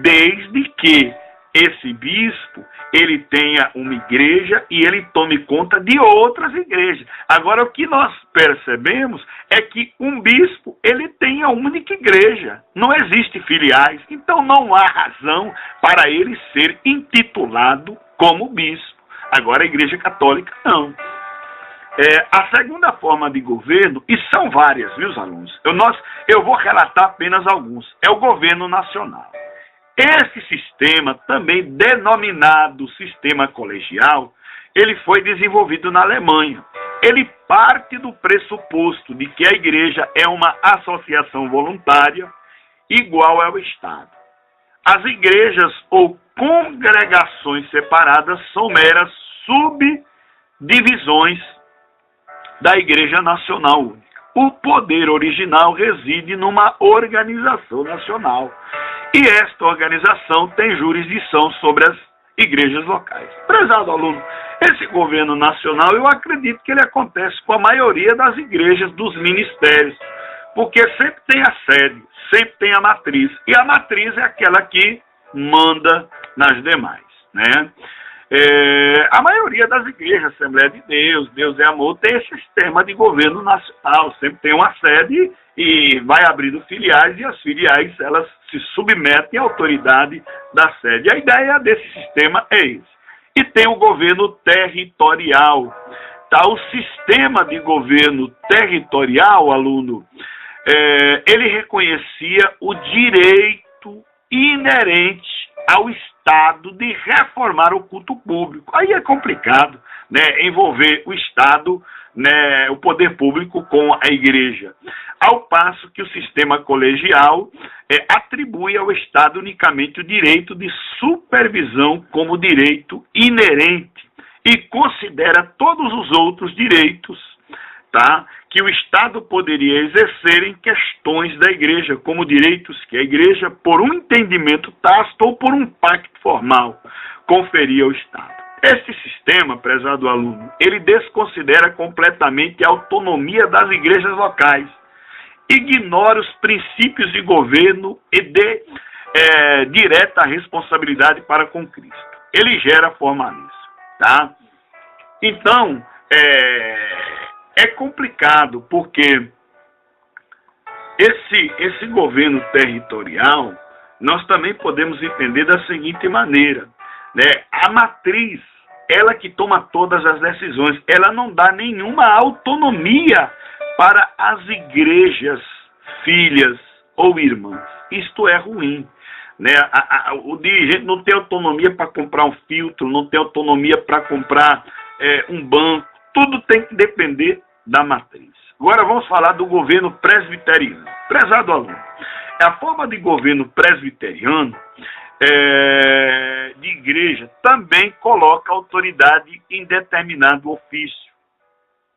desde que esse bispo, ele tenha uma igreja e ele tome conta de outras igrejas. Agora, o que nós percebemos é que um bispo, ele tem a única igreja, não existe filiais, então não há razão para ele ser intitulado como bispo. Agora, a Igreja Católica, não. A segunda forma de governo, e são várias, viu, alunos? Eu vou relatar apenas alguns. É o governo nacional. Esse sistema, também denominado sistema colegial, ele foi desenvolvido na Alemanha. Ele parte do pressuposto de que a igreja é uma associação voluntária igual ao Estado. As igrejas ou congregações separadas são meras subdivisões da Igreja Nacional Única. O poder original reside numa organização nacional. E esta organização tem jurisdição sobre as igrejas locais. Prezado aluno, esse governo nacional, eu acredito que ele acontece com a maioria das igrejas dos ministérios, porque sempre tem a sede, sempre tem a matriz, e a matriz é aquela que manda nas demais, né? A maioria das igrejas, Assembleia de Deus, Deus é Amor, tem esse sistema de governo nacional, sempre tem uma sede e vai abrindo filiais, e as filiais elas se submetem à autoridade da sede. A ideia desse sistema é esse. E tem o governo territorial. Tá? O sistema de governo territorial, aluno, ele reconhecia o direito inerente ao Estado de reformar o culto público. Aí é complicado, né, envolver o Estado, né, o poder público com a igreja. Ao passo que o sistema colegial atribui ao Estado unicamente o direito de supervisão como direito inerente e considera todos os outros direitos, tá, que o Estado poderia exercer em questões da igreja, como direitos que a igreja, por um entendimento tácito ou por um pacto formal, conferia ao Estado. Este sistema, prezado aluno, ele desconsidera completamente a autonomia das igrejas locais, ignora os princípios de governo e de direta responsabilidade para com Cristo. Ele gera formalismo, tá? Então, é complicado, porque esse governo territorial, nós também podemos entender da seguinte maneira, né? A matriz, ela que toma todas as decisões, ela não dá nenhuma autonomia para as igrejas, filhas ou irmãs. Isto é ruim, né? O dirigente não tem autonomia para comprar um filtro, não tem autonomia para comprar um banco, tudo tem que depender da matriz. Agora vamos falar do governo presbiteriano. Prezado aluno, a forma de governo presbiteriano de igreja também coloca autoridade em determinado ofício.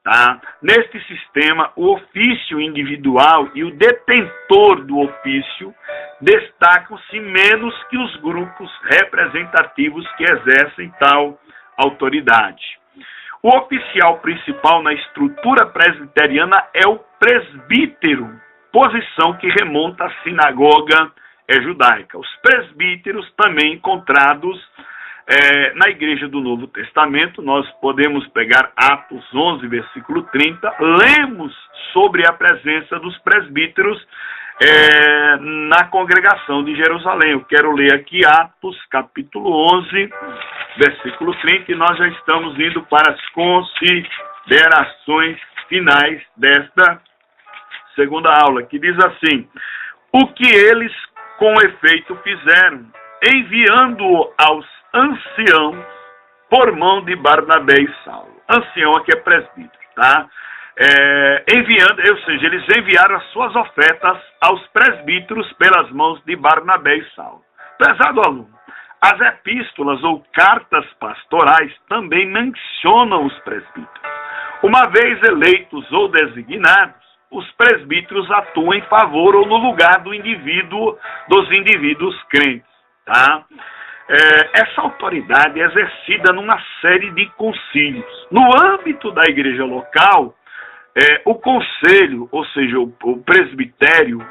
Tá? Neste sistema, o ofício individual e o detentor do ofício destacam-se menos que os grupos representativos que exercem tal autoridade. O oficial principal na estrutura presbiteriana é o presbítero, posição que remonta à sinagoga judaica. Os presbíteros também encontrados na Igreja do Novo Testamento, nós podemos pegar Atos 11, versículo 30, lemos sobre a presença dos presbíteros na congregação de Jerusalém. Eu quero ler aqui Atos, capítulo 11, versículo 30, e nós já estamos indo para as considerações finais desta segunda aula, que diz assim: o que eles com efeito fizeram, enviando-o aos anciãos por mão de Barnabé e Saulo. Ancião aqui é presbítero, tá? Enviando, ou seja, eles enviaram as suas ofertas aos presbíteros pelas mãos de Barnabé e Saulo. Prezado aluno, as epístolas ou cartas pastorais também mencionam os presbíteros. Uma vez eleitos ou designados, os presbíteros atuam em favor ou no lugar dos indivíduos crentes, tá? Essa autoridade é exercida numa série de concílios. No âmbito da igreja local, o conselho, ou seja, o presbitério,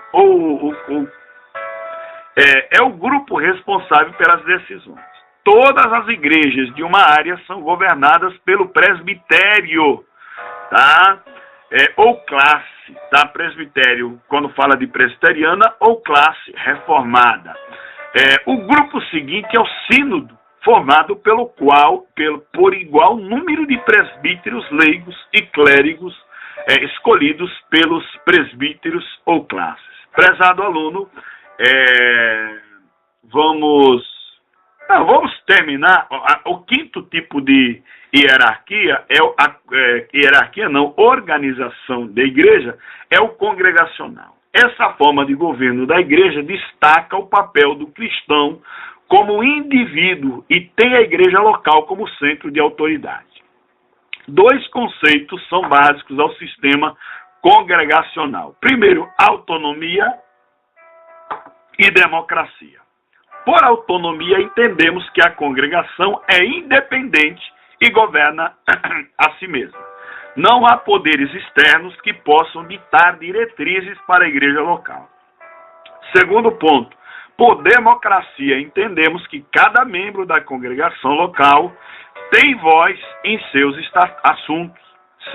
é o grupo responsável pelas decisões. Todas as igrejas de uma área são governadas pelo presbitério, tá? Ou classe, tá? Presbitério, quando fala de presbiteriana, ou classe reformada. O grupo seguinte é o sínodo, formado por igual número de presbíteros leigos e clérigos escolhidos pelos presbíteros ou classes. Prezado aluno, vamos terminar. O quinto tipo de hierarquia organização da igreja é o congregacional. Essa forma de governo da igreja destaca o papel do cristão como indivíduo e tem a igreja local como centro de autoridade. Dois conceitos são básicos ao sistema congregacional. Primeiro, autonomia e democracia. Por autonomia, entendemos que a congregação é independente e governa a si mesma. Não há poderes externos que possam ditar diretrizes para a igreja local. Segundo ponto, por democracia, entendemos que cada membro da congregação local tem voz em seus assuntos.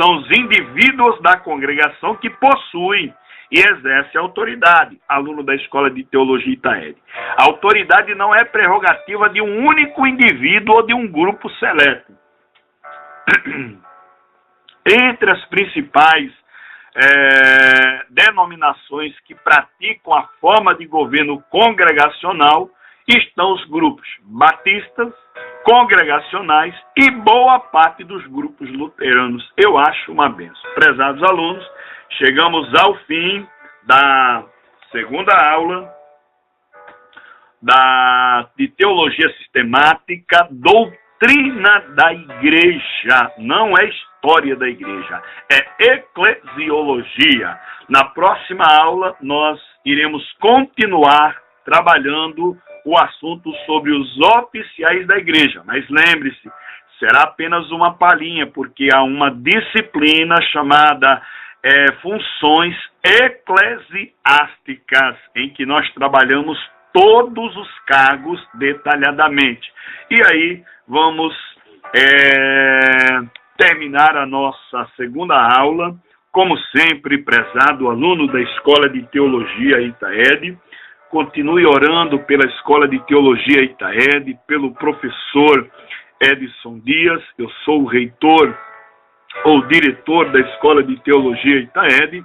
São os indivíduos da congregação que possuem e exercem autoridade. Aluno da Escola de Teologia Itaed. A autoridade não é prerrogativa de um único indivíduo ou de um grupo seleto. Entre as principais denominações que praticam a forma de governo congregacional estão os grupos batistas, congregacionais e boa parte dos grupos luteranos. Eu acho uma bênção. Prezados alunos, chegamos ao fim da segunda aula de Teologia Sistemática, Doutrina da Igreja. Não é história da igreja, é eclesiologia. Na próxima aula, nós iremos continuar trabalhando o assunto sobre os oficiais da igreja. Mas lembre-se, será apenas uma palhinha, porque há uma disciplina chamada Funções Eclesiásticas, em que nós trabalhamos todos os cargos detalhadamente. E aí vamos terminar a nossa segunda aula. Como sempre, prezado aluno da Escola de Teologia Itaed, continue orando pela Escola de Teologia Itaed, pelo professor Edson Dias. Eu sou o reitor ou diretor da Escola de Teologia Itaed,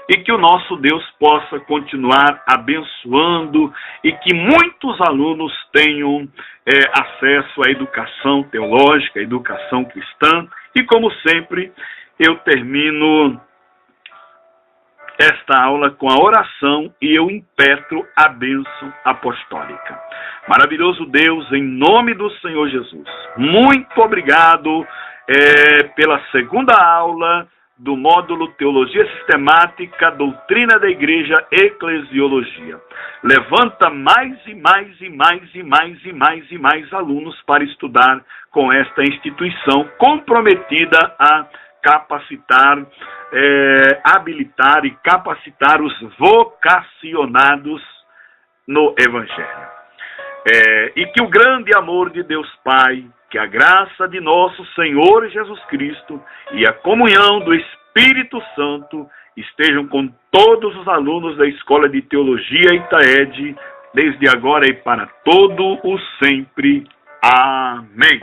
e que o nosso Deus possa continuar abençoando e que muitos alunos tenham acesso à educação teológica, à educação cristã. E como sempre, eu termino esta aula com a oração e eu impetro a bênção apostólica. Maravilhoso Deus, em nome do Senhor Jesus, muito obrigado pela segunda aula do módulo Teologia Sistemática, Doutrina da Igreja, Eclesiologia. Levanta mais e mais e mais e mais e mais e mais alunos para estudar com esta instituição comprometida a capacitar, habilitar e capacitar os vocacionados no Evangelho. E que o grande amor de Deus Pai, que a graça de nosso Senhor Jesus Cristo e a comunhão do Espírito Santo estejam com todos os alunos da Escola de Teologia Itaed, desde agora e para todo o sempre. Amém.